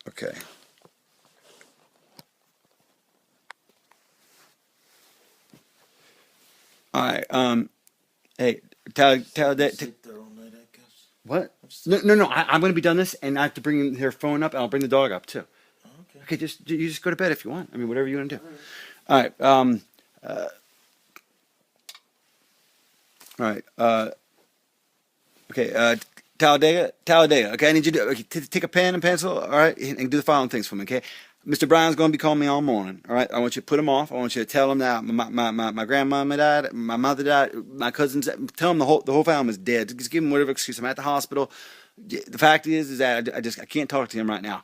Okay. All right. Hey, tell that. Sleep there all night, I guess. What? I'm just No, no, no. I'm going to be done this, and I have to bring her phone up, and I'll bring the dog up too. okay. Okay, you just go to bed if you want. I mean, whatever you want to do. All right. All right. All right. Okay. Talladega. Okay, I need you to take a pen and pencil. All right, and do the following things for me. Okay. Mr. Brown's going to be calling me all morning. All right. I want you to put him off. I want you to tell him that my grandmama died, my mother died, my cousins. Tell him the whole family's dead. Just give him whatever excuse. I'm at the hospital. The fact is that I can't talk to him right now.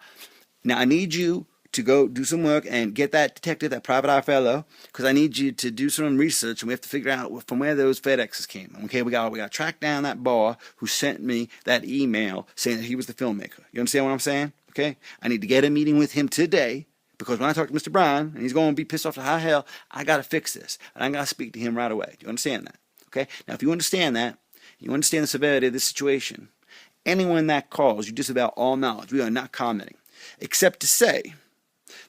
Now I need you to go do some work and get that detective, that private eye fellow, because I need you to do some research and we have to figure out from where those FedExes came. Okay, we got to track down that bar who sent me that email saying that he was the filmmaker. You understand what I'm saying? Okay, I need to get a meeting with him today. Because when I talk to Mr. Brown and he's going to be pissed off to high hell, I got to fix this. And I got to speak to him right away. Do you understand that? Okay? Now, if you understand that, you understand the severity of this situation, anyone that calls, you disavow all knowledge. We are not commenting. Except to say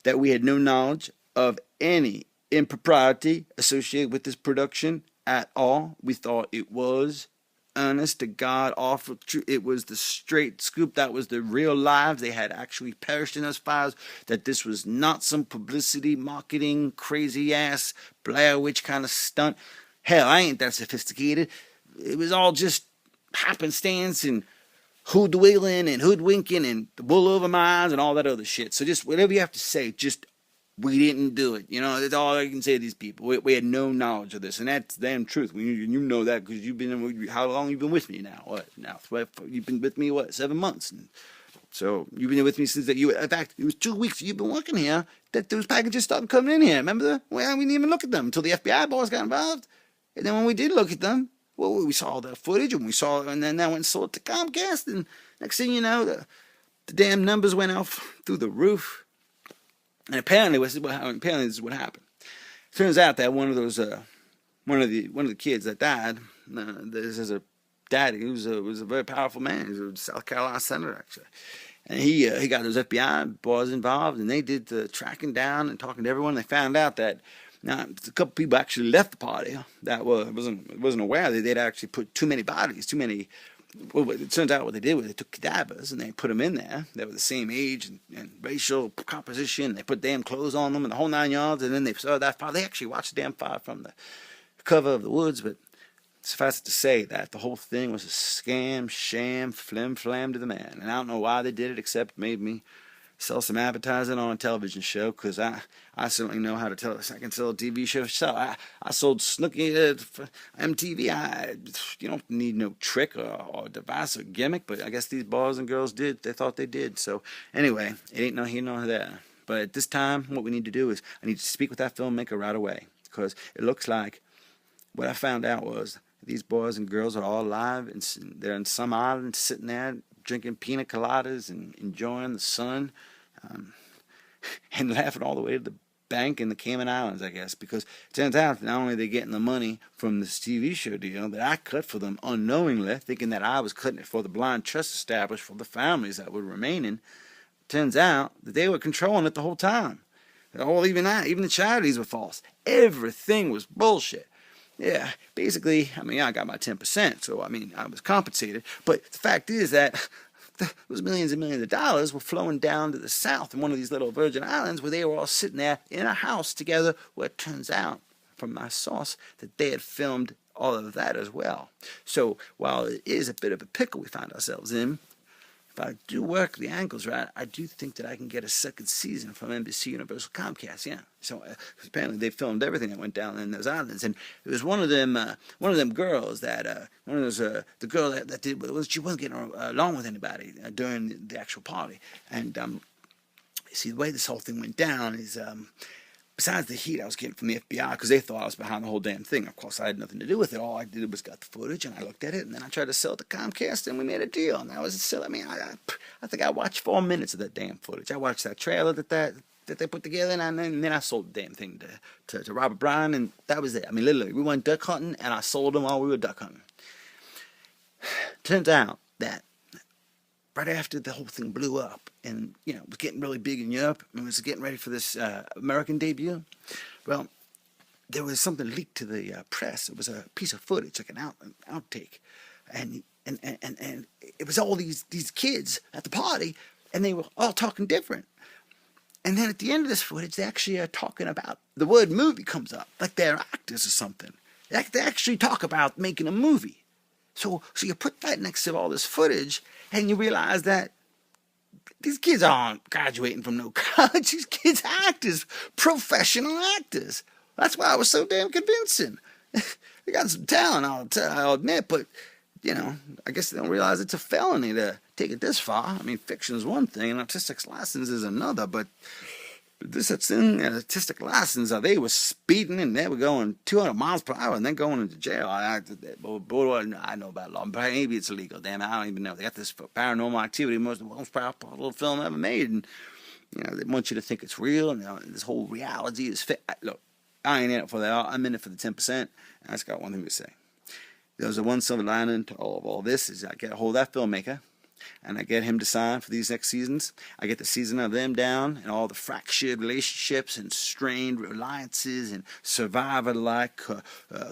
that we had no knowledge of any impropriety associated with this production at all. We thought it was honest to God awful truth. It was the straight scoop. That was the real lives. They had actually perished in those fires. That this was not some publicity, marketing, crazy ass Blair Witch kind of stunt. Hell, I ain't that sophisticated. It was all just happenstance and hoodwinkling and hoodwinking and the wool over my eyes and all that other shit. So just whatever you have to say, just we didn't do it. You know, that's all I can say to these people. We had no knowledge of this, and that's damn truth. You know that because you've been. How long you been with me now? What now? You've been with me 7 months? And so you've been with me since that. In fact, it was 2 weeks you've been working here that those packages started coming in here. Remember? Well, we didn't even look at them until the FBI boys got involved, and then when we did look at them, well, we saw the footage and and then that went and sold it to Comcast, and next thing you know, the damn numbers went off through the roof. And apparently this is what happened. Turns out that one of the kids that died, this is a daddy. He was a very powerful man. He was a South Carolina senator actually, and he got those FBI boys involved, and they did the tracking down and talking to everyone. They found out that now a couple people actually left the party that wasn't aware that they'd actually put too many bodies, too many. Well, it turns out what they did was they took cadavers and they put them in there. They were the same age and racial composition. They put damn clothes on them and the whole 9 yards. And then they saw that fire. They actually watched the damn fire from the cover of the woods. But suffice it to say that the whole thing was a scam, sham, flim flam to the man. And I don't know why they did it, except made me sell some advertising on a television show, because I certainly know how to tell. I can sell a TV show. So I sold Snooky for MTV. You don't need no trick or device or gimmick, but I guess these boys and girls did. They thought they did. So anyway, it ain't no here nor there. But at this time, what we need to do is I need to speak with that filmmaker right away, because it looks like what I found out was these boys and girls are all alive, and they're in some island sitting there drinking pina coladas and enjoying the sun, and laughing all the way to the bank in the Cayman Islands, I guess, because it turns out not only are they getting the money from this TV show deal that I cut for them unknowingly, thinking that I was cutting it for the blind trust established for the families that were remaining, turns out that they were controlling it the whole time. Even the charities were false. Everything was bullshit. Yeah, basically, I got my 10%, so I was compensated. But the fact is that those millions and millions of dollars were flowing down to the south in one of these little Virgin Islands where they were all sitting there in a house together, where it turns out, from my source, that they had filmed all of that as well. So while it is a bit of a pickle we find ourselves in, if I do work the angles right, I do think that I can get a second season from NBC Universal Comcast. Yeah. So apparently they filmed everything that went down in those islands, and it was one of them girls that the girl that did she wasn't getting along with anybody during the actual party, and see the way this whole thing went down is. Besides the heat I was getting from the FBI, because they thought I was behind the whole damn thing. Of course, I had nothing to do with it. All I did was got the footage, and I looked at it, and then I tried to sell it to Comcast, and we made a deal. And that was still, I think I watched 4 minutes of that damn footage. I watched that trailer that they put together, and then I sold the damn thing to Robert Bryan, and that was it. Literally, we went duck hunting, and I sold them while we were duck hunting. Turns out that right after the whole thing blew up and, it was getting really big in Europe and was getting ready for this American debut, well, there was something leaked to the press. It was a piece of footage, like an outtake, and it was all these kids at the party, and they were all talking different. And then at the end of this footage, they actually are talking about the word movie comes up, like they're actors or something. They actually talk about making a movie. So you put that next to all this footage, and you realize that these kids aren't graduating from no college. These kids are actors, professional actors. That's why it was so damn convincing. They got some talent, I'll admit, but, I guess they don't realize it's a felony to take it this far. I mean, fiction is one thing, and artistic license is another, but this artistic license, they were speeding and they were going 200 miles per hour and then going into jail. I know about law, but maybe it's illegal. Damn, I don't even know. They got this Paranormal Activity, most powerful film ever made, and they want you to think it's real, and this whole reality is fake. Look, I ain't in it for that. I'm in it for the 10%. I just got one thing to say. There's a one silver lining to all this is I get a hold of that filmmaker, and I get him to sign for these next seasons. I get the season of them down and all the fractured relationships and strained reliances and survivor-like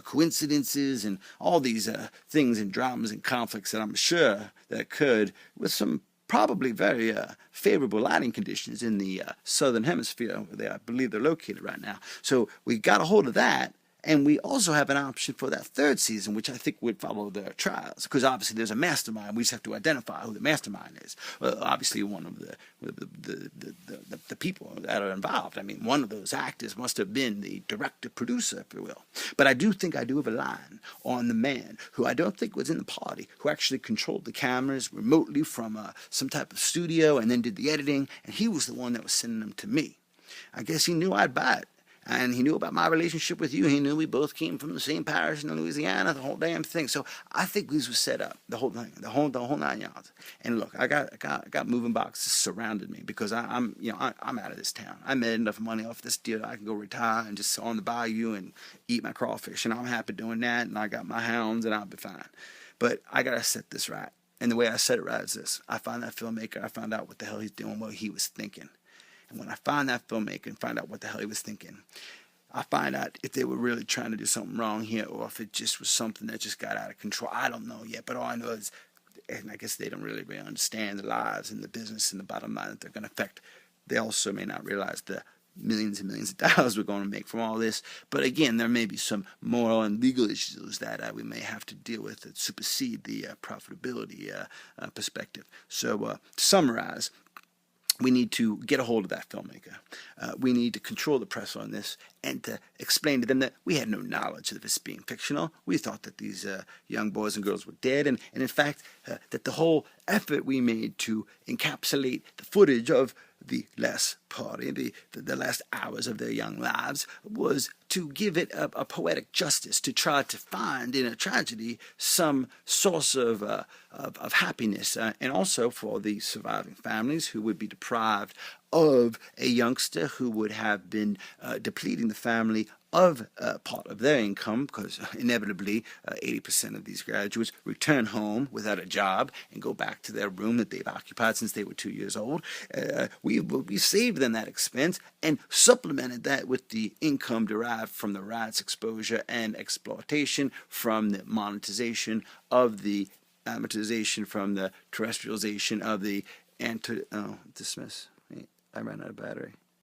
coincidences and all these things and dramas and conflicts that I'm sure that occurred with some probably very favorable lighting conditions in the southern hemisphere where I believe they're located right now. So we got a hold of that. And we also have an option for that third season, which I think would follow the trials, because obviously there's a mastermind. We just have to identify who the mastermind is. Obviously, one of the people that are involved. I mean, one of those actors must have been the director-producer, if you will. But I do have a line on the man who I don't think was in the party, who actually controlled the cameras remotely from some type of studio and then did the editing, and he was the one that was sending them to me. I guess he knew I'd buy it. And he knew about my relationship with you. He knew we both came from the same parish in Louisiana, the whole damn thing. So I think these were set up, the whole thing, the whole 9 yards. And look, I got moving boxes surrounded me because I'm out of this town. I made enough money off this deal. I can go retire and just sit on the bayou and eat my crawfish, and I'm happy doing that. And I got my hounds, and I'll be fine. But I gotta set this right. And the way I set it right is this: I find that filmmaker. I found out what the hell he's doing, what he was thinking. And when I find that filmmaker and find out what the hell he was thinking, I find out if they were really trying to do something wrong here or if it just was something that just got out of control. I don't know yet, but all I know is, and I guess they don't really understand the lives and the business and the bottom line that they're going to affect. They also may not realize the millions and millions of dollars we're going to make from all this. But again, there may be some moral and legal issues that we may have to deal with that supersede the profitability perspective. So to summarize, we need to get a hold of that filmmaker. We need to control the press on this and to explain to them that we had no knowledge of this being fictional. We thought that these young boys and girls were dead, and in fact, that the whole effort we made to encapsulate the footage of the last party, the last hours of their young lives, was to give it a poetic justice, to try to find in a tragedy some source of happiness, and also for the surviving families who would be deprived of a youngster who would have been depleting the family of part of their income, because inevitably 80% of these graduates return home without a job and go back to their room that they've occupied since they were 2 years old. We saved them that expense and supplemented that with the income derived from the rights exposure and exploitation from the monetization of the amortization from the terrestrialization of the dismiss. I ran out of battery.